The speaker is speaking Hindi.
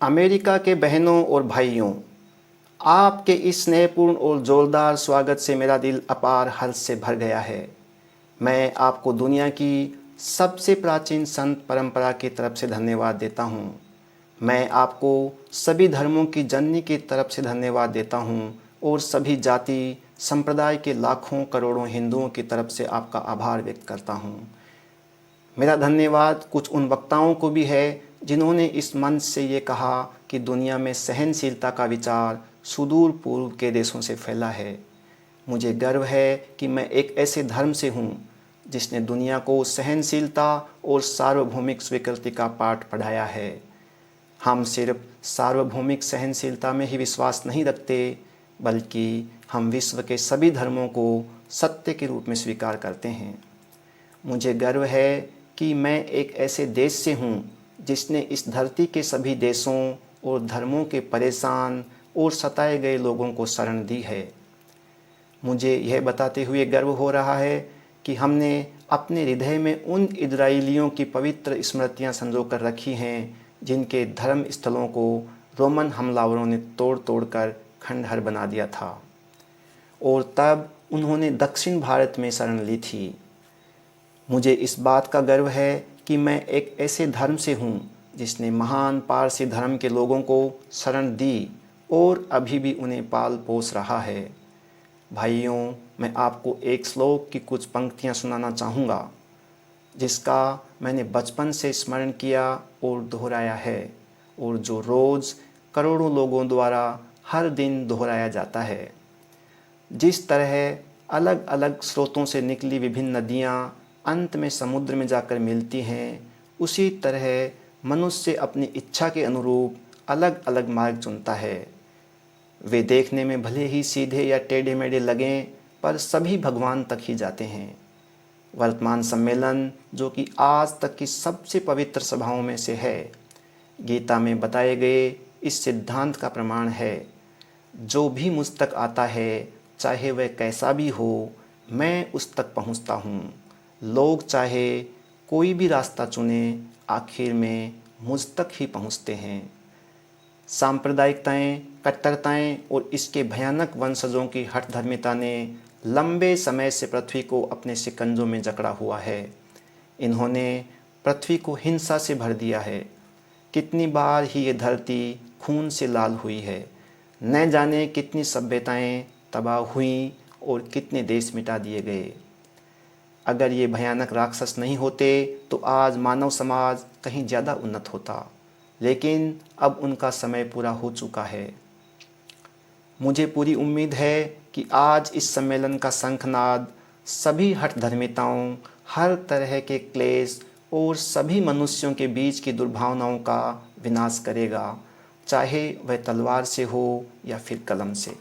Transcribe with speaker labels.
Speaker 1: अमेरिका के बहनों और भाइयों, आपके इस स्नेहपूर्ण और जोरदार स्वागत से मेरा दिल अपार हर्ष से भर गया है। मैं आपको दुनिया की सबसे प्राचीन संत परंपरा की तरफ से धन्यवाद देता हूँ। मैं आपको सभी धर्मों की जननी की तरफ से धन्यवाद देता हूँ और सभी जाति संप्रदाय के लाखों करोड़ों हिंदुओं की तरफ से आपका आभार व्यक्त करता हूँ। मेरा धन्यवाद कुछ उन वक्ताओं को भी है जिन्होंने इस मंच से ये कहा कि दुनिया में सहनशीलता का विचार सुदूर पूर्व के देशों से फैला है। मुझे गर्व है कि मैं एक ऐसे धर्म से हूँ जिसने दुनिया को सहनशीलता और सार्वभौमिक स्वीकृति का पाठ पढ़ाया है। हम सिर्फ सार्वभौमिक सहनशीलता में ही विश्वास नहीं रखते, बल्कि हम विश्व के सभी धर्मों को सत्य के रूप में स्वीकार करते हैं। मुझे गर्व है कि मैं एक ऐसे देश से हूँ जिसने इस धरती के सभी देशों और धर्मों के परेशान और सताए गए लोगों को शरण दी है। मुझे यह बताते हुए गर्व हो रहा है कि हमने अपने हृदय में उन इजरायलियों की पवित्र स्मृतियाँ संजो कर रखी हैं जिनके धर्म स्थलों को रोमन हमलावरों ने तोड़ तोड़ कर खंडहर बना दिया था और तब उन्होंने दक्षिण भारत में शरण ली थी। मुझे इस बात का गर्व है कि मैं एक ऐसे धर्म से हूँ जिसने महान पारसी धर्म के लोगों को शरण दी और अभी भी उन्हें पाल पोस रहा है। भाइयों, मैं आपको एक श्लोक की कुछ पंक्तियाँ सुनाना चाहूँगा जिसका मैंने बचपन से स्मरण किया और दोहराया है और जो रोज़ करोड़ों लोगों द्वारा हर दिन दोहराया जाता है। जिस तरह अलग अलग स्रोतों से निकली विभिन्न नदियाँ अंत में समुद्र में जाकर मिलती हैं, उसी तरह मनुष्य अपनी इच्छा के अनुरूप अलग अलग मार्ग चुनता है। वे देखने में भले ही सीधे या टेढ़े मेढ़े लगें, पर सभी भगवान तक ही जाते हैं। वर्तमान सम्मेलन, जो कि आज तक की सबसे पवित्र सभाओं में से है, गीता में बताए गए इस सिद्धांत का प्रमाण है। जो भी मुझ तक आता है, चाहे वह कैसा भी हो, मैं उस तक पहुंचता हूं। लोग चाहे कोई भी रास्ता चुने, आखिर में मुझ तक ही पहुंचते हैं। सांप्रदायिकताएं, कट्टरताएं और इसके भयानक वंशजों की हठधर्मिता ने लंबे समय से पृथ्वी को अपने शिकंजों में जकड़ा हुआ है। इन्होंने पृथ्वी को हिंसा से भर दिया है। कितनी बार ही ये धरती खून से लाल हुई है। न जाने कितनी सभ्यताएं तबाह हुईं और कितने देश मिटा दिए गए। अगर ये भयानक राक्षस नहीं होते तो आज मानव समाज कहीं ज़्यादा उन्नत होता, लेकिन अब उनका समय पूरा हो चुका है। मुझे पूरी उम्मीद है कि आज इस सम्मेलन का शंखनाद सभी हठधर्मिताओं, हर तरह के क्लेश और सभी मनुष्यों के बीच की दुर्भावनाओं का विनाश करेगा, चाहे वह तलवार से हो या फिर कलम से।